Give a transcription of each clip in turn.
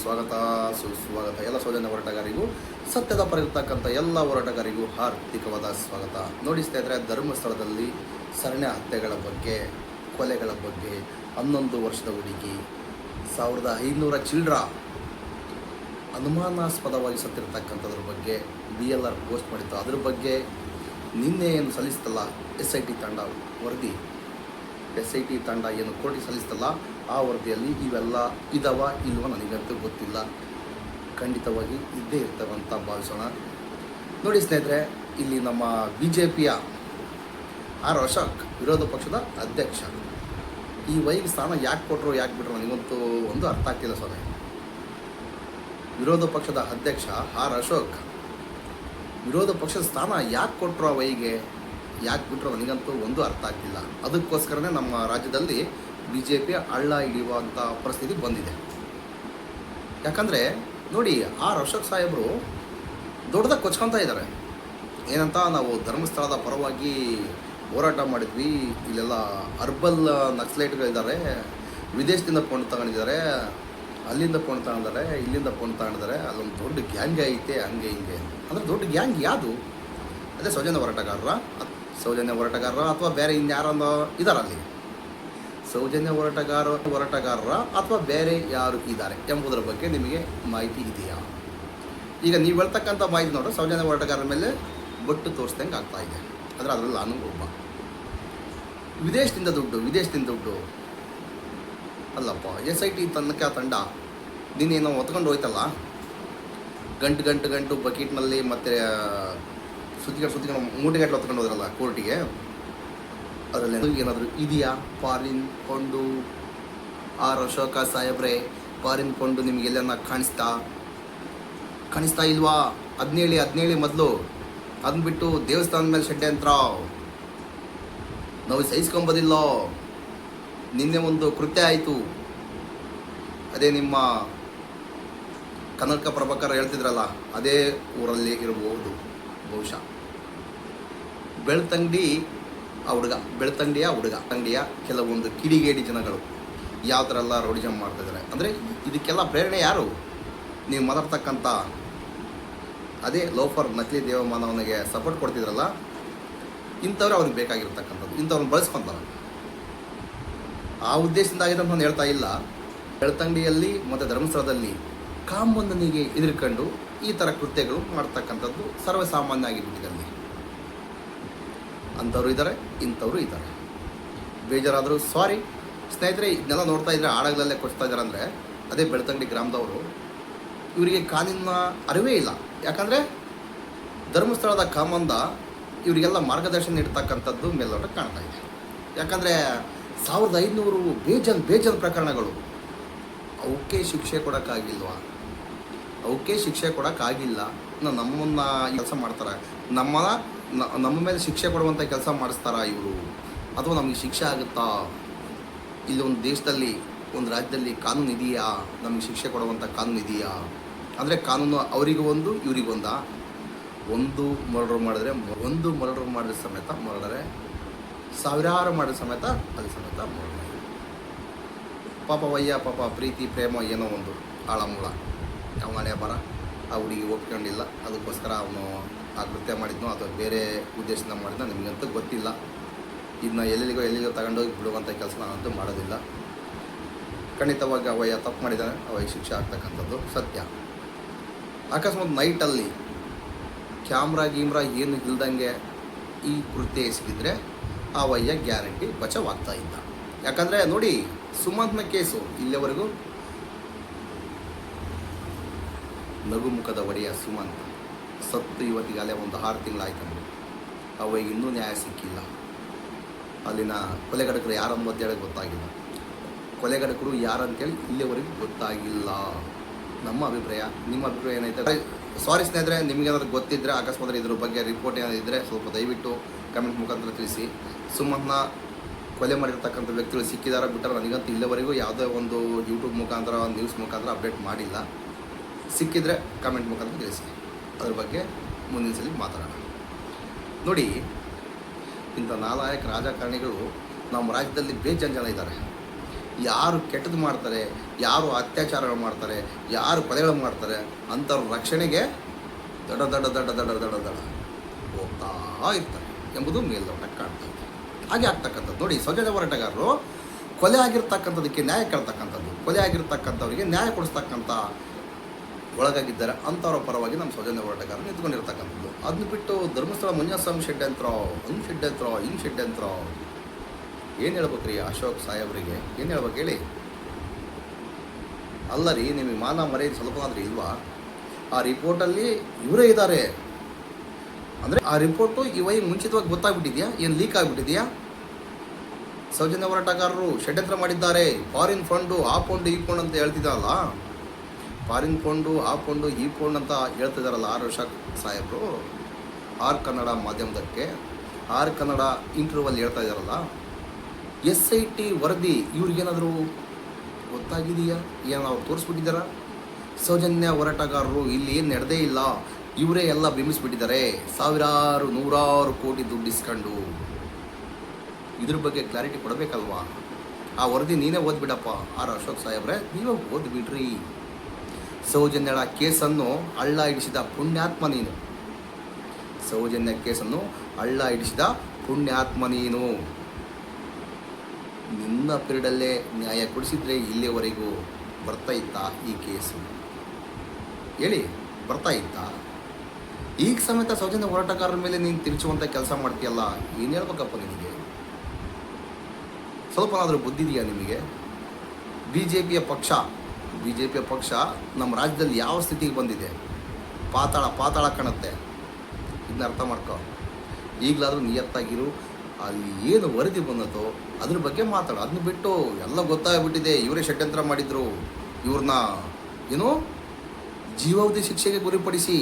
ಸ್ವಾಗತ ಸುಸ್ವಾಗತ. ಎಲ್ಲ ಸೌಜನ್ಯ ಹೋರಾಟಗಾರಿಗೂ ಸತ್ಯದ ಪರವಿರ್ತಕ್ಕಂಥ ಎಲ್ಲ ಹೋರಾಟಗಾರಿಗೂ ಹಾರ್ದಿಕವಾದ ಸ್ವಾಗತ. ನೋಡಿ ಸ್ನೇಹಿತರೆ, ಧರ್ಮಸ್ಥಳದಲ್ಲಿ ಸರಣಿ ಹತ್ಯೆಗಳ ಬಗ್ಗೆ, ಕೊಲೆಗಳ ಬಗ್ಗೆ, 11 ವರ್ಷದ ಹುಡುಗಿ 1500 ಚಿಲ್ಡ್ರ ಅನುಮಾನಾಸ್ಪದವಾಗಿ ಸತ್ತಿರ್ತಕ್ಕಂಥದ್ರ ಬಗ್ಗೆ BLR ಪೋಸ್ಟ್ ಮಾಡಿತ್ತು. ಅದ್ರ ಬಗ್ಗೆ ನಿನ್ನೆ ಏನು ಸಲ್ಲಿಸ್ತಲ್ಲ SIT ತಂಡ ವರದಿ, SIT ತಂಡ ಏನು ಕೋರ್ಟಿಗೆ ಸಲ್ಲಿಸ್ತಲ್ಲ, ಆ ವರದಿಯಲ್ಲಿ ಇವೆಲ್ಲ ಇದಾವ ಇಲ್ವ ನನಗಂತೂ ಗೊತ್ತಿಲ್ಲ. ಖಂಡಿತವಾಗಿ ಇದ್ದೇ ಇರ್ತವಂತ ಭಾವಿಸೋಣ. ನೋಡಿ ಸ್ನೇಹಿತರೆ, ಇಲ್ಲಿ ನಮ್ಮ BJPಯ R ಅಶೋಕ್ ವಿರೋಧ ಪಕ್ಷದ ಅಧ್ಯಕ್ಷ. ಈ ವೈಗೆ ಸ್ಥಾನ ಯಾಕೆ ಕೊಟ್ಟರು ಯಾಕೆ ಬಿಟ್ಟರು ನನಗಂತೂ ಒಂದು ಅರ್ಥ ಆಗ್ತಿಲ್ಲ ಸ್ವಾಮಿ. ವಿರೋಧ ಪಕ್ಷದ ಅಧ್ಯಕ್ಷ R ಅಶೋಕ್ ವಿರೋಧ ಪಕ್ಷದ ಸ್ಥಾನ ಯಾಕೆ ಕೊಟ್ಟರು ಆ ವೈಗೆ, ಯಾಕೆ ಬಿಟ್ಟರು ನನಗಂತೂ ಒಂದು ಅರ್ಥ ಆಗ್ತಿಲ್ಲ. ಅದಕ್ಕೋಸ್ಕರನೇ ನಮ್ಮ ರಾಜ್ಯದಲ್ಲಿ BJP ಹಳ್ಳ ಹಿಡಿಯುವಂಥ ಪರಿಸ್ಥಿತಿ ಬಂದಿದೆ. ಯಾಕಂದರೆ ನೋಡಿ, R ಅಶೋಕ್ ಸಾಹೇಬರು ದೊಡ್ಡದಾಗಿ ಕೊಚ್ಕೊತಾ ಇದ್ದಾರೆ. ಏನಂತ, ನಾವು ಧರ್ಮಸ್ಥಳದ ಪರವಾಗಿ ಹೋರಾಟ ಮಾಡಿದ್ವಿ, ಇಲ್ಲೆಲ್ಲ ಅರ್ಬಲ್ ನಕ್ಸಲೈಟ್ಗಳಿದ್ದಾರೆ, ವಿದೇಶದಿಂದ ಫೋನ್ ತಗೊಂಡಿದ್ದಾರೆ, ಅಲ್ಲಿಂದ ಫೋನ್ ತಗೊಂಡಿದ್ದಾರೆ, ಇಲ್ಲಿಂದ ಫೋನ್ ತಗೊಂಡಿದ್ದಾರೆ, ಅಲ್ಲೊಂದು ದೊಡ್ಡ ಗ್ಯಾಂಗ್ ಐತೆ, ಹಂಗೆ ಹಿಂಗೆ ಅಂದರೆ ದೊಡ್ಡ ಗ್ಯಾಂಗ್ ಯಾವುದು? ಅದೇ ಸೌಜನ್ಯ ಹೋರಾಟಗಾರರ ಅಥವಾ ಬೇರೆ ಇನ್ಯಾರೊಂದು ಇದ್ದಾರೆ ಅಲ್ಲಿ, ಸೌಜನ್ಯ ಹೋರಾಟಗಾರರ ಅಥವಾ ಬೇರೆ ಯಾರು ಇದ್ದಾರೆ ಎಂಬುದರ ಬಗ್ಗೆ ನಿಮಗೆ ಮಾಹಿತಿ ಇದೆಯಾ? ಈಗ ನೀವು ಹೇಳ್ತಕ್ಕಂಥ ಮಾಹಿತಿ ನೋಡ್ರೆ ಸೌಜನ್ಯ ಹೋರಾಟಗಾರರ ಮೇಲೆ ಬೊಟ್ಟು ತೋರಿಸ್ದಂಗೆ ಆಗ್ತಾ ಇದೆ. ಆದರೆ ಅದರಲ್ಲಿ ನಾನು ಒಬ್ಬ. ವಿದೇಶದಿಂದ ದುಡ್ಡು ಅಲ್ಲಪ್ಪ. SIT ತನಕ ತಂಡ ನೀನೇನೋ ಹೊತ್ಕೊಂಡು ಹೋಯ್ತಲ್ಲ, ಗಂಟು ಬಕೆಟ್ನಲ್ಲಿ ಮತ್ತು ಸುತ್ತಿಕೊಂಡು ಮೂಟೆಗಟ್ಟಲೆ ಹೊತ್ಕೊಂಡು ಹೋದ್ರಲ್ಲ ಕೋರ್ಟಿಗೆ, ಅದರಲ್ಲಿ ಏನಾದರೂ ಇದೆಯಾ? ಫಾರಿನ್ ಕೊಂಡು R ಅಶೋಕ ಸಾಹೇಬ್ರೆ, ಫಾರಿನ್ ಕೊಂಡು ನಿಮ್ಗೆ ಎಲ್ಲನ್ನ ಕಾಣಿಸ್ತಾ ಇಲ್ವಾ? ಅದನ್ನೇಳಿ ಮೊದಲು. ಅದನ್ನ ಬಿಟ್ಟು ದೇವಸ್ಥಾನದ ಮೇಲೆ ಶೆಡ್ಡೆ ಅಂತ ನಾವು ಸಹಿಸ್ಕೊಂಬೋದಿಲ್ಲ. ನಿನ್ನೆ ಒಂದು ಕೃತ್ಯ ಆಯಿತು, ಅದೇ ನಿಮ್ಮ ಕನಕ ಪ್ರಭಾಕರ್ ಹೇಳ್ತಿದ್ರಲ್ಲ, ಅದೇ ಊರಲ್ಲಿ ಇರಬಹುದು ಬಹುಶಃ. ಬೆಳ್ತಂಡಿಯ ಹುಡುಗ ಕೆಲವೊಂದು ಕಿಡಿಗೇಡಿ ಜನಗಳು ಯಾವ ಥರ ಎಲ್ಲ ರೌಡಿಸಮ್ ಮಾಡ್ತಿದ್ದಾರೆ ಅಂದರೆ ಇದಕ್ಕೆಲ್ಲ ಪ್ರೇರಣೆ ಯಾರು? ನೀವು ಮಾತಾಡ್ತಕ್ಕಂಥ ಅದೇ ಲೋಫರ್ ನಕಲಿ ದೇವಮಾನವನಿಗೆ ಸಪೋರ್ಟ್ ಕೊಡ್ತಿದ್ರಲ್ಲ, ಇಂಥವ್ರು ಅವ್ರಿಗೆ ಬೇಕಾಗಿರ್ತಕ್ಕಂಥದ್ದು, ಇಂಥವ್ರನ್ನ ಬಳಸ್ಕೊತಾರೆ. ಆ ಉದ್ದೇಶದಿಂದ ಆಗಿದೆ ಅಂತ ನಾನು ಹೇಳ್ತಾ ಇಲ್ಲ. ಬೆಳ್ತಂಡಿಯಲ್ಲಿ ಮತ್ತು ಧರ್ಮಸ್ಥಳದಲ್ಲಿ ಕಾಮಣ್ಣನಿಗೆ ಎದುರ್ಕೊಂಡು ಈ ಥರ ಕೃತ್ಯಗಳು ಮಾಡ್ತಕ್ಕಂಥದ್ದು ಸರ್ವಸಾಮಾನ್ಯ ಆಗಿಬಿಟ್ಟಿದೆ. ಅಲ್ಲಿ ಅಂಥವ್ರು ಇದ್ದಾರೆ, ಇಂಥವ್ರು ಇದ್ದಾರೆ. ಬೇಜಾರಾದರೂ ಸಾರಿ ಸ್ನೇಹಿತರೆ. ಇದನ್ನೆಲ್ಲ ನೋಡ್ತಾ ಇದ್ದರೆ ಆಡಗಳಲ್ಲೇ ಕೊಡ್ತಾ ಇದ್ದಾರೆ. ಅಂದರೆ ಅದೇ ಬೆಳ್ತಂಗಡಿ ಗ್ರಾಮದವರು, ಇವರಿಗೆ ಕಾನೂನಿನ ಅರಿವೇ ಇಲ್ಲ. ಯಾಕಂದರೆ ಧರ್ಮಸ್ಥಳದ ಕಾಮಂದ ಇವರಿಗೆಲ್ಲ ಮಾರ್ಗದರ್ಶನ ನೀಡ್ತಕ್ಕಂಥದ್ದು ಮೇಲ್ನೋಟ ಕಾಣ್ತಾ ಇದೆ. ಯಾಕಂದರೆ 1500 ಬೇಜನ್ ಪ್ರಕರಣಗಳು, ಅವಕ್ಕೆ ಶಿಕ್ಷೆ ಕೊಡೋಕ್ಕಾಗಿಲ್ವಾ? ಅವಕ್ಕೆ ಶಿಕ್ಷೆ ಕೊಡೋಕ್ಕಾಗಿಲ್ಲ. ನಮ್ಮನ್ನು ಕೆಲಸ ಮಾಡ್ತಾರೆ, ನಮ್ಮ ಮೇಲೆ ಶಿಕ್ಷೆ ಕೊಡುವಂಥ ಕೆಲಸ ಮಾಡಿಸ್ತಾರಾ ಇವರು? ಅಥವಾ ನಮಗೆ ಶಿಕ್ಷೆ ಆಗುತ್ತಾ? ಇಲ್ಲಿ ಒಂದು ದೇಶದಲ್ಲಿ, ಒಂದು ರಾಜ್ಯದಲ್ಲಿ ಕಾನೂನು ಇದೆಯಾ? ನಮಗೆ ಶಿಕ್ಷೆ ಕೊಡುವಂಥ ಕಾನೂನು ಇದೆಯಾ? ಅಂದರೆ ಕಾನೂನು ಅವರಿಗೂ ಒಂದು ಇವರಿಗೊಂದ. ಒಂದು ಮರ್ಡರ್ ಮಾಡಿದ್ರೆ ಸಮೇತ ಮರ್ಡರೆ, ಸಾವಿರಾರು ಮಾಡಿದ ಸಮೇತ ಅಲ್ಲಿ ಸಮೇತ ಮರ್ಡರ್. ಪಾಪ ಪ್ರೀತಿ ಪ್ರೇಮ ಏನೋ ಒಂದು ಆಳಮೂಳ, ಅವನ ಹಣೆ ಬರ ಆ ಹುಡುಗಿ ಒಪ್ಕೊಂಡಿಲ್ಲ, ಅದಕ್ಕೋಸ್ಕರ ಅವನು ಆ ಕೃತ್ಯ ಮಾಡಿದ್ನೋ ಅಥವಾ ಬೇರೆ ಉದ್ದೇಶದಿಂದ ಮಾಡಿದ್ನೋ ನಿಮಗಂತೂ ಗೊತ್ತಿಲ್ಲ. ಇದನ್ನ ಎಲ್ಲಿಗೋ ತಗೊಂಡೋಗಿ ಬಿಡುವಂಥ ಕೆಲಸ ನಾನಂತೂ ಮಾಡೋದಿಲ್ಲ. ಖಂಡಿತವಾಗಿ ಅವಯ್ಯ ತಪ್ಪು ಮಾಡಿದ್ದಾನೆ, ಅವಯ್ಯ ಶಿಕ್ಷೆ ಆಗ್ತಕ್ಕಂಥದ್ದು ಸತ್ಯ. ಅಕಸ್ಮಾತ್ ನೈಟಲ್ಲಿ ಕ್ಯಾಮ್ರಾ ಏನು ಇಲ್ದಂಗೆ ಈ ಕೃತ್ಯ ಎಸಗಿದ್ರೆ ಅವಯ್ಯ ಗ್ಯಾರಂಟಿ ಬಚಾವಾಗ್ತಾ ಇದ್ದ. ಯಾಕಂದರೆ ನೋಡಿ, ಸುಮಂತ್ನ ಕೇಸು ಇಲ್ಲಿವರೆಗೂ ನಗುಮುಖದ ಒಡೆಯ ಸುಮಂತ್ ಸತ್ತು ಇವತ್ತಿಗಾಲೇ ಒಂದು 6 ತಿಂಗಳಾಯ್ತು. ಅವರಿಗೆ ಇನ್ನೂ ನ್ಯಾಯ ಸಿಕ್ಕಿಲ್ಲ. ಅಲ್ಲಿನ ಕೊಲೆಗಡಕರು ಯಾರಂತೇಳಿ ಗೊತ್ತಾಗಿಲ್ಲ. ಕೊಲೆಗಡಕರು ಯಾರಂತೇಳಿ ಇಲ್ಲಿವರೆಗೂ ಗೊತ್ತಾಗಿಲ್ಲ. ನಮ್ಮ ಅಭಿಪ್ರಾಯ, ನಿಮ್ಮ ಅಭಿಪ್ರಾಯ ಏನೈತೆ? ಸಾರಿ ಸ್ನೇಹಿತರೆ, ನಿಮಗೇನಾದ್ರು ಗೊತ್ತಿದ್ದರೆ, ಅಕಸ್ಮಾತ್ ಇದ್ರ ಬಗ್ಗೆ ರಿಪೋರ್ಟ್ ಏನಾದಿದ್ದರೆ ಸ್ವಲ್ಪ ದಯವಿಟ್ಟು ಕಮೆಂಟ್ ಮುಖಾಂತರ ತಿಳಿಸಿ. ಸುಮಂತ್ನ ಕೊಲೆ ಮಾಡಿರ್ತಕ್ಕಂಥ ವ್ಯಕ್ತಿಗಳು ಸಿಕ್ಕಿದಾರ ಬಿಟ್ಟರೆ ನನಗಂತೂ ಇಲ್ಲಿವರೆಗೂ ಯಾವುದೇ ಒಂದು ಯೂಟ್ಯೂಬ್ ಮುಖಾಂತರ, ನ್ಯೂಸ್ ಮುಖಾಂತರ ಅಪ್ಡೇಟ್ ಮಾಡಿಲ್ಲ. ಸಿಕ್ಕಿದರೆ ಕಮೆಂಟ್ ಮುಖಾಂತರ ತಿಳಿಸಿ, ಅದ್ರ ಬಗ್ಗೆ ಮುಂದಿನ ಸಲ ಮಾತಾಡೋಣ. ನೋಡಿ, ಇಂಥ ನಾಲಾಯಕ ರಾಜಕಾರಣಿಗಳು ನಮ್ಮ ರಾಜ್ಯದಲ್ಲಿ ಬೇಜನ್ ಜನ ಇದ್ದಾರೆ. ಯಾರು ಕೆಟ್ಟದ್ದು ಮಾಡ್ತಾರೆ, ಯಾರು ಅತ್ಯಾಚಾರಗಳು ಮಾಡ್ತಾರೆ, ಯಾರು ಕೊಲೆಗಳು ಮಾಡ್ತಾರೆ ಅಂಥವ್ರ ರಕ್ಷಣೆಗೆ ದಡ ದಡ ದಡ ದಡ ದಡ ದಡ ಹೋಗ್ತಾ ಇರ್ತಾರೆ ಎಂಬುದು ಮೇಲ್ನೋಟಕ್ಕೆ ಕಾಣ್ತಾ ಇದೆ. ಹಾಗೆ ಆಗ್ತಕ್ಕಂಥದ್ದು ನೋಡಿ, ಸೌಜನ್ಯ ಹೋರಾಟಗಾರರು ಕೊಲೆ ಆಗಿರ್ತಕ್ಕಂಥದಕ್ಕೆ ನ್ಯಾಯ ಕೇಳ್ತಕ್ಕಂಥದ್ದು, ಕೊಲೆ ಆಗಿರ್ತಕ್ಕಂಥವ್ರಿಗೆ ನ್ಯಾಯ ಕೊಡಿಸ್ತಕ್ಕಂಥ ಒಳಗಾಗಿದ್ದಾರೆ ಅಂಥವ್ರ ಪರವಾಗಿ ನಮ್ಮ ಸೌಜನ್ಯ ಹೋರಾಟಗಾರರು ನಿಂತ್ಕೊಂಡಿರ್ತಕ್ಕಂಥದ್ದು. ಅದನ್ನ ಬಿಟ್ಟು ಧರ್ಮಸ್ಥಳ ಮಂಜುನಾಥ ಷಡ್ಯಂತ್ರ, ಹಂಗೆ ಷಡ್ಯಂತ್ರ, ಹಿಂಗೆ ಷಡ್ಯಂತ್ರ, ಏನು ಹೇಳ್ಬೇಕ್ರಿ ಅಶೋಕ್ ಸಾಹೇಬರಿಗೆ? ಏನು ಹೇಳ್ಬೇಕು ಹೇಳಿ? ಅಲ್ಲ ರೀ, ನಿಮಗೆ ಮಾನ ಮರ್ಯಾದೆ ಸ್ವಲ್ಪನಾದ್ರೂ ಇಲ್ವಾ? ಆ ರಿಪೋರ್ಟಲ್ಲಿ ಇವರೇ ಇದ್ದಾರೆ ಅಂದರೆ ಆ ರಿಪೋರ್ಟು ಇವಾಗ ಮುಂಚಿತವಾಗಿ ಗೊತ್ತಾಗ್ಬಿಟ್ಟಿದೆಯಾ? ಏನು ಲೀಕ್ ಆಗಿಬಿಟ್ಟಿದೆಯಾ? ಸೌಜನ್ಯ ಹೋರಾಟಗಾರರು ಷಡ್ಯಂತ್ರ ಮಾಡಿದ್ದಾರೆ, ಫಾರಿನ್ ಫಂಡು, ಆ ಫಂಡು ಈ ಫಂಡ್ ಅಂತ ಹೇಳ್ತಿದ್ದಾರಲ್ಲ, ಫಾರಿನ್ ಫಂಡು ಆ ಫಂಡು ಈ ಫಂಡ್ ಅಂತ ಹೇಳ್ತಿದ್ದಾರಲ್ಲ ಆರ್ ಅಶೋಕ್ ಸಾಹೇಬರು ಆರ್ ಕನ್ನಡ ಮಾಧ್ಯಮದಕ್ಕೆ, ಆರ್ ಕನ್ನಡ ಇಂಟರ್ವ್ಯೂವಲ್ಲಿ ಹೇಳ್ತಾ ಇದ್ದಾರಲ್ಲ. SIT ವರದಿ ಇವ್ರಿಗೇನಾದರೂ ಗೊತ್ತಾಗಿದೆಯಾ? ಏನು ಅವ್ರು ತೋರಿಸ್ಬಿಟ್ಟಿದ್ದಾರ? ಸೌಜನ್ಯ ಹೋರಾಟಗಾರರು ಇಲ್ಲಿ ಏನು ನಡೆದೇ ಇಲ್ಲ, ಇವರೇ ಎಲ್ಲ ಬಿಂಬಿಸ್ಬಿಟ್ಟಿದ್ದಾರೆ, ಸಾವಿರಾರು ನೂರಾರು ಕೋಟಿ ದುಡ್ಡು ಇಸ್ಕೊಂಡು. ಇದ್ರ ಬಗ್ಗೆ ಕ್ಲಾರಿಟಿ ಕೊಡಬೇಕಲ್ವಾ? ಆ ವರದಿ ನೀನೇ ಓದ್ಬಿಡಪ್ಪ ಆರ್ ಅಶೋಕ್ ಸಾಹೇಬ್ರೆ, ನೀವೇ ಓದ್ಬಿಡ್ರಿ. ಸೌಜನ್ಯಳ ಕೇಸನ್ನು ಹಳ್ಳ ಹಿಡಿಸಿದ ಪುಣ್ಯಾತ್ಮ ನೀನು, ಸೌಜನ್ಯ ಕೇಸನ್ನು ಹಳ್ಳ ಹಿಡಿಸಿದ ಪುಣ್ಯಾತ್ಮ ನೀನು. ನಿನ್ನ ಪೀರಿಯಡಲ್ಲೇ ನ್ಯಾಯ ಕೊಡಿಸಿದ್ರೆ ಇಲ್ಲಿವರೆಗೂ ಬರ್ತಾ ಇತ್ತಾ ಈ ಕೇಸು? ಹೇಳಿ, ಬರ್ತಾ ಇತ್ತಾ? ಈಗ ಸಮೇತ ಸೌಜನ್ಯ ಹೋರಾಟಗಾರರ ಮೇಲೆ ನೀನು ತಿರುಚುವಂಥ ಕೆಲಸ ಮಾಡ್ತೀಯಲ್ಲ, ಏನು ಹೇಳ್ಬೇಕಪ್ಪ ನಿನಗೆ? ಸ್ವಲ್ಪನಾದರೂ ಬುದ್ಧಿದೆಯಾ ನಿಮಗೆ? ಬಿ ಜೆ ಪಿಯ ಪಕ್ಷ ನಮ್ಮ ರಾಜ್ಯದಲ್ಲಿ ಯಾವ ಸ್ಥಿತಿಗೆ ಬಂದಿದೆ? ಪಾತಾಳ ಕಾಣುತ್ತೆ. ಇದನ್ನ ಅರ್ಥ ಮಾಡ್ಕೊ. ಈಗಲಾದರೂ ನಿಯತ್ತಾಗಿರು. ಅಲ್ಲಿ ಏನು ವರದಿ ಬಂದತೋ ಅದ್ರ ಬಗ್ಗೆ ಮಾತಾಡು. ಅದನ್ನ ಬಿಟ್ಟು ಎಲ್ಲ ಗೊತ್ತಾಗ್ಬಿಟ್ಟಿದೆ, ಇವರೇ ಷಡ್ಯಂತ್ರ ಮಾಡಿದ್ರು, ಇವ್ರನ್ನ ಏನು ಜೀವಾವಧಿ ಶಿಕ್ಷೆಗೆ ಗುರಿಪಡಿಸಿ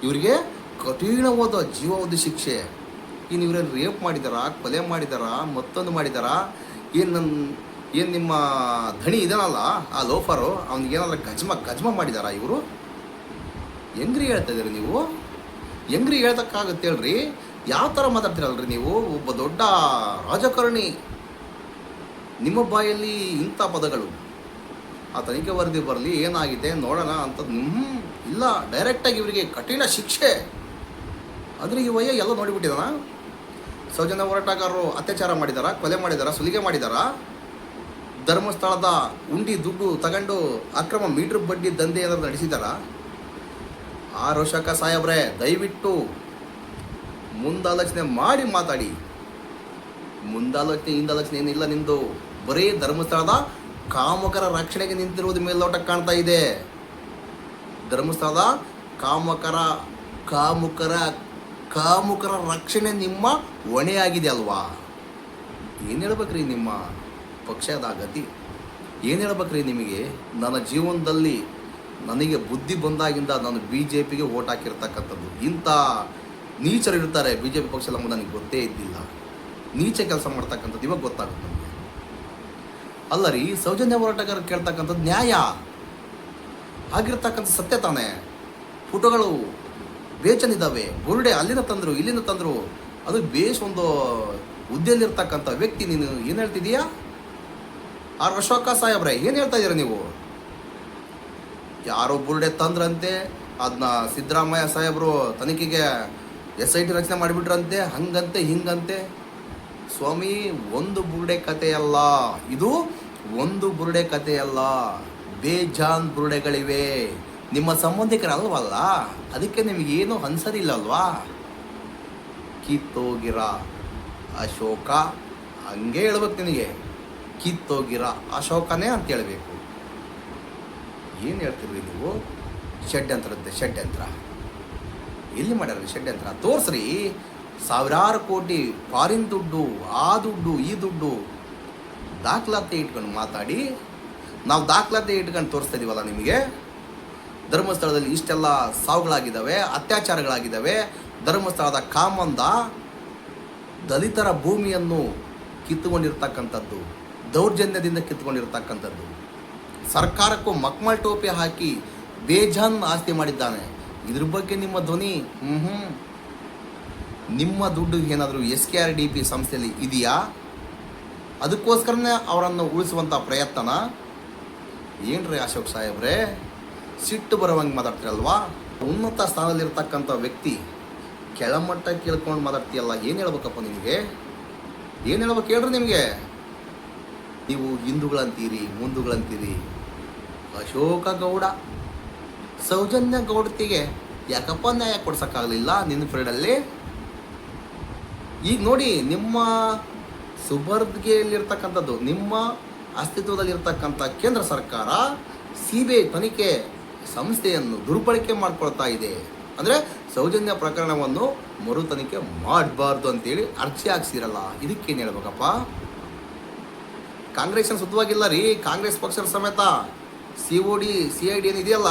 ಇವರಿಗೆ ಕಠಿಣವಾದ ಜೀವಾವಧಿ ಶಿಕ್ಷೆ. ಇನ್ನು ಇವರೇನು ರೇಪ್ ಮಾಡಿದಾರಾ, ಕೊಲೆ ಮಾಡಿದಾರಾ, ಮತ್ತೊಂದು ಮಾಡಿದಾರಾ? ಏನು ನಿಮ್ಮ ಧಣಿ ಇದನ್ನಲ್ಲ ಆ ಲೋಫರು, ಅವ್ನಿಗೇನಾದ್ರೂ ಗಜ್ಮ ಮಾಡಿದಾರಾ ಇವರು? ಹೆಂಗ್ರಿ ಹೇಳ್ತಾ ಇದ್ದೀರಿ ನೀವು? ಹೆಂಗ್ರಿ ಹೇಳ್ತಕ್ಕಾಗುತ್ತೆ ಹೇಳ್ರಿ? ಯಾವ ಥರ ಮಾತಾಡ್ತೀರಲ್ರಿ ನೀವು? ಒಬ್ಬ ದೊಡ್ಡ ರಾಜಕಾರಣಿ, ನಿಮ್ಮ ಬಾಯಲ್ಲಿ ಇಂಥ ಪದಗಳು. ಆ ತನಿಖೆ ವರದಿ ಬರಲಿ, ಏನಾಗಿದೆ ನೋಡೋಣ ಅಂಥದ್ದು. ಇಲ್ಲ, ಡೈರೆಕ್ಟಾಗಿ ಇವರಿಗೆ ಕಠಿಣ ಶಿಕ್ಷೆ. ಅಂದರೆ ಈ ವಯ್ಯ ಎಲ್ಲ ನೋಡಿಬಿಟ್ಟಿದಾನ. ಸೌಜನ್ಯ ಹೋರಾಟಗಾರರು ಅತ್ಯಾಚಾರ ಮಾಡಿದಾರ, ಕೊಲೆ ಮಾಡಿದಾರ, ಸುಲಿಗೆ ಮಾಡಿದಾರ, ಧರ್ಮಸ್ಥಳದ ಉಂಡಿ ದುಡ್ಡು ತಗೊಂಡು ಅಕ್ರಮ ಮೀಟ್ರ್ ಬಡ್ಡಿ ದಂಧೆ ಏನಾದ್ರು ನಡೆಸಿದಾರ? ಆರ್ ಅಶೋಕ ಸಾಹೇಬ್ರೆ, ದಯವಿಟ್ಟು ಮುಂದಾಲೋಚನೆ ಮಾಡಿ ಮಾತಾಡಿ. ಹಿಂದಾಲೋಚನೆ ಏನಿಲ್ಲ ನಿಂದು. ಬರೀ ಧರ್ಮಸ್ಥಳದ ಕಾಮಕರ ರಕ್ಷಣೆಗೆ ನಿಂತಿರುವುದು ಮೇಲ್ನೋಟಕ್ಕೆ ಕಾಣ್ತಾ ಇದೆ. ಧರ್ಮಸ್ಥಳದ ಕಾಮುಕರ ರಕ್ಷಣೆ ನಿಮ್ಮ ಹೊಣೆಯಾಗಿದೆ ಅಲ್ವಾ? ಏನು ಹೇಳ್ಬೇಕ್ರಿ ನಿಮ್ಮ ಪಕ್ಷದ ಗತಿ? ಏನು ಹೇಳ್ಬೇಕ್ರಿ ನಿಮಗೆ? ನನ್ನ ಜೀವನದಲ್ಲಿ ನನಗೆ ಬುದ್ಧಿ ಬಂದಾಗಿಂದ ನಾನು BJP ಗೆ ಓಟ್ ಹಾಕಿರ್ತಕ್ಕಂಥದ್ದು. ಇಂಥ ನೀಚರು ಇರ್ತಾರೆ BJP ಪಕ್ಷದಲ್ಲಿ ನಮಗೆ ನನಗೆ ಗೊತ್ತೇ ಇದ್ದಿಲ್ಲ. ನೀಚ ಕೆಲಸ ಮಾಡ್ತಕ್ಕಂಥದ್ದು ಇವಾಗ ಗೊತ್ತಾಗುತ್ತೆ ನಮಗೆ. ಅಲ್ಲ ರೀ, ಸೌಜನ್ಯ ಹೋರಾಟಗಾರ ಕೇಳ್ತಕ್ಕಂಥದ್ದು ನ್ಯಾಯ ಆಗಿರ್ತಕ್ಕಂಥ ಸತ್ಯ ತಾನೇ. ಫೋಟೋಗಳು ಬೇಚನಿದ್ದಾವೆ, ಬುರುಡೆ ಅಲ್ಲಿಂದ ತಂದರು ಇಲ್ಲಿಂದ ತಂದರು. ಅದು ಬೇಸ್ ಒಂದು ಹುದ್ದೆಯಲ್ಲಿರ್ತಕ್ಕಂಥ ವ್ಯಕ್ತಿ. ನೀನು ಏನು ಹೇಳ್ತಿದೀಯಾ? ಆರ್ ಅಶೋಕ ಸಾಹೇಬ್ರೆ, ಏನು ಹೇಳ್ತಾ ಇದ್ದೀರ ನೀವು? ಯಾರೋ ಬುರುಡೆ ತಂದ್ರಂತೆ, ಅದನ್ನ ಸಿದ್ದರಾಮಯ್ಯ ಸಾಹೇಬರು ತನಿಖೆಗೆ SIT ರಚನೆ ಮಾಡಿಬಿಟ್ರಂತೆ, ಹಂಗಂತೆ ಹಿಂಗಂತೆ. ಸ್ವಾಮಿ, ಒಂದು ಬುರುಡೆ ಕಥೆಯಲ್ಲ ಇದು, ಒಂದು ಬುರುಡೆ ಕಥೆಯಲ್ಲ, ಬೇಜಾನ್ ಬುರುಡೆಗಳಿವೆ. ನಿಮ್ಮ ಸಂಬಂಧಿಕರಲ್ವಲ್ಲ, ಅದಕ್ಕೆ ನಿಮಗೇನು ಅನ್ಸೋದಿಲ್ಲ ಅಲ್ವಾ? ಕಿತ್ತೋಗಿರ ಅಶೋಕ, ಹಂಗೆ ಹೇಳ್ಬೇಕು ನಿನಗೆ. ಕಿತ್ತೋಗಿರ ಅಶೋಕನೇ ಅಂತ ಹೇಳಬೇಕು. ಏನು ಹೇಳ್ತೀರಿ ನೀವು? ಷಡ್ಯಂತ್ರ ಎಲ್ಲಿ ಮಾಡ್ಯಾರ ಷಡ್ಯಂತ್ರ? ತೋರಿಸ್ರಿ. ಸಾವಿರಾರು ಕೋಟಿ ಫಾರಿನ್ ದುಡ್ಡು, ಆ ದುಡ್ಡು ಈ ದುಡ್ಡು, ದಾಖಲಾತಿ ಇಟ್ಕೊಂಡು ಮಾತಾಡಿ. ನಾವು ದಾಖಲಾತಿ ಇಟ್ಕೊಂಡು ತೋರಿಸ್ತಾ ಇದೀವಲ್ಲ ನಿಮಗೆ. ಧರ್ಮಸ್ಥಳದಲ್ಲಿ ಇಷ್ಟೆಲ್ಲ ಸಾವುಗಳಾಗಿದ್ದಾವೆ, ಅತ್ಯಾಚಾರಗಳಾಗಿದ್ದಾವೆ. ಧರ್ಮಸ್ಥಳದ ಕಾಮಂದ ದಲಿತರ ಭೂಮಿಯನ್ನು ಕಿತ್ತುಕೊಂಡಿರ್ತಕ್ಕಂಥದ್ದು, ದೌರ್ಜನ್ಯದಿಂದ ಕಿತ್ತುಕೊಂಡಿರ್ತಕ್ಕಂಥದ್ದು. ಸರ್ಕಾರಕ್ಕೂ ಮಕ್ಮಲ್ ಟೋಪಿ ಹಾಕಿ ಬೇಜಾನ್ ಆಸ್ತಿ ಮಾಡಿದ್ದಾನೆ. ಇದ್ರ ಬಗ್ಗೆ ನಿಮ್ಮ ಧ್ವನಿ ನಿಮ್ಮ ದುಡ್ಡು ಏನಾದರೂ SKRDP ಸಂಸ್ಥೆಯಲ್ಲಿ ಇದೆಯಾ? ಅದಕ್ಕೋಸ್ಕರನೇ ಅವರನ್ನು ಉಳಿಸುವಂಥ ಪ್ರಯತ್ನ. ಏನ್ರಿ ಅಶೋಕ್ ಸಾಹೇಬ್ರೆ, ಸಿಟ್ಟು ಬರೋವಂಗೆ ಮಾತಾಡ್ತೀರಲ್ವಾ? ಉನ್ನತ ಸ್ಥಾನದಲ್ಲಿರ್ತಕ್ಕಂಥ ವ್ಯಕ್ತಿ ಕೆಳಮಟ್ಟಕ್ಕೆ ಇಳ್ಕೊಂಡು ಮಾತಾಡ್ತೀಯಲ್ಲ, ಏನು ಹೇಳ್ಬೇಕಪ್ಪ ನಿನಗೆ? ಏನು ಹೇಳ್ಬೇಕು ಹೇಳ್ರಿ ನಿಮಗೆ? ನೀವು ಹಿಂದೂಗಳಂತೀರಿ, ಮುಂದುಗಳಂತೀರಿ. ಅಶೋಕ ಗೌಡ, ಸೌಜನ್ಯ ಗೌಡತಿಗೆ ಯಾಕಪ್ಪ ನ್ಯಾಯ ಕೊಡ್ಸೋಕ್ಕಾಗಲಿಲ್ಲ ನಿನ್ನ ಪೀರಿಯಡಲ್ಲಿ? ಈಗ ನೋಡಿ, ನಿಮ್ಮ ಸುಬರ್ದಿಗೆಯಲ್ಲಿರ್ತಕ್ಕಂಥದ್ದು, ನಿಮ್ಮ ಅಸ್ತಿತ್ವದಲ್ಲಿರ್ತಕ್ಕಂಥ ಕೇಂದ್ರ ಸರ್ಕಾರ CBI ತನಿಖೆ ಸಂಸ್ಥೆಯನ್ನು ದುರ್ಬಳಕೆ ಮಾಡ್ಕೊಳ್ತಾ ಇದೆ. ಅಂದರೆ ಸೌಜನ್ಯ ಪ್ರಕರಣವನ್ನು ಮರು ತನಿಖೆ ಮಾಡಬಾರ್ದು ಅಂತೇಳಿ ಅರ್ಜಿ ಹಾಕ್ಸಿರಲ್ಲ. ಇದಕ್ಕೇನು ಹೇಳ್ಬೇಕಪ್ಪ? ಕಾಂಗ್ರೆಸ್ ಏನು ಸುದ್ವಾಗಿಲ್ಲ ರೀ. ಕಾಂಗ್ರೆಸ್ ಪಕ್ಷದ ಸಮೇತ CID ಏನಿದೆಯಲ್ಲ,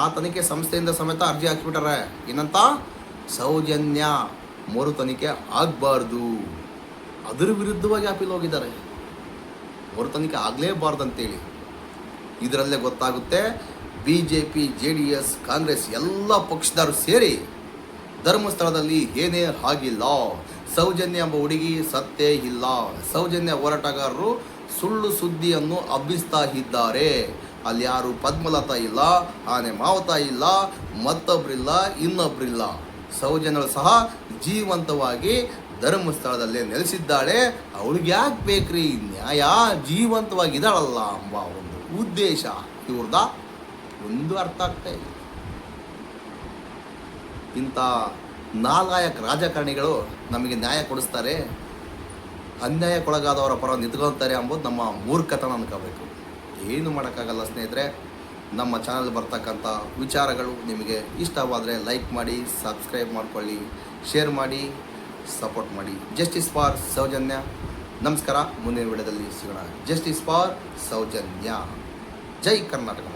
ಆ ತನಿಖೆ ಸಂಸ್ಥೆಯಿಂದ ಸಮೇತ ಅರ್ಜಿ ಹಾಕಿಬಿಟ್ಟಾರೆ. ಏನಂತ? ಸೌಜನ್ಯ ಮರು ತನಿಖೆ ಆಗಬಾರ್ದು. ಅದರ ವಿರುದ್ಧವಾಗಿ ಅಪೀಲ್ ಹೋಗಿದ್ದಾರೆ, ಮರು ತನಿಖೆ ಆಗಲೇಬಾರ್ದು ಅಂತೇಳಿ. ಇದರಲ್ಲೇ ಗೊತ್ತಾಗುತ್ತೆ BJP, JDS, ಕಾಂಗ್ರೆಸ್ ಎಲ್ಲ ಪಕ್ಷದವರು ಸೇರಿ ಧರ್ಮಸ್ಥಳದಲ್ಲಿ ಏನೇ ಆಗಿಲ್ಲ, ಸೌಜನ್ಯ ಎಂಬ ಹುಡುಗಿ ಸತ್ತೇ ಇಲ್ಲ, ಸೌಜನ್ಯ ಹೋರಾಟಗಾರರು ಸುಳ್ಳು ಸುದ್ದಿಯನ್ನು ಹಬ್ಬಿಸ್ತಾ ಇದ್ದಾರೆ. ಅಲ್ಲಿ ಯಾರು ಪದ್ಮಲತಾ ಇಲ್ಲ, ಆನೆ ಮಾವತಾ ಇಲ್ಲ, ಮತ್ತೊಬ್ಬರಿಲ್ಲ, ಇನ್ನೊಬ್ಬರಿಲ್ಲ. ಸೌಜನ್ಯಳು ಸಹ ಜೀವಂತವಾಗಿ ಧರ್ಮಸ್ಥಳದಲ್ಲೇ ನೆಲೆಸಿದ್ದಾಳೆ. ಅವಳಿಗೆ ಯಾಕೆ ಬೇಕ್ರಿ ನ್ಯಾಯ? ಜೀವಂತವಾಗಿದ್ದಾಳಲ್ಲ ಎಂಬ ಒಂದು ಉದ್ದೇಶ ಇವ್ರದ ಒಂದು ಅರ್ಥ ಆಗ್ತಾ ಇಲ್ಲ. ಇಂಥ ನಾಲಾಯಕ ರಾಜಕಾರಣಿಗಳು ನಮಗೆ ನ್ಯಾಯ ಕೊಡಿಸ್ತಾರೆ, ಅನ್ಯಾಯಕ್ಕೊಳಗಾದವರ ಪರ ನಿಂತ್ಕೊಳ್ತಾರೆ ಎಂಬುದು ನಮ್ಮ ಮೂರ್ಖತನ ಅನ್ಕೋಬೇಕು. ಏನು ಮಾಡೋಕ್ಕಾಗಲ್ಲ ಸ್ನೇಹಿತರೆ. ನಮ್ಮ ಚಾನಲ್ ಬರ್ತಕ್ಕಂಥ ವಿಚಾರಗಳು ನಿಮಗೆ ಇಷ್ಟವಾದರೆ ಲೈಕ್ ಮಾಡಿ, ಸಬ್ಸ್ಕ್ರೈಬ್ ಮಾಡ್ಕೊಳ್ಳಿ, ಶೇರ್ ಮಾಡಿ, ಸಪೋರ್ಟ್ ಮಾಡಿ. Justice for Soujanya. ನಮಸ್ಕಾರ. ಮುಂದಿನ ವಿಡಿಯೋದಲ್ಲಿ ಸಿಗೋಣ. Justice for Soujanya. ಜೈ ಕರ್ನಾಟಕ.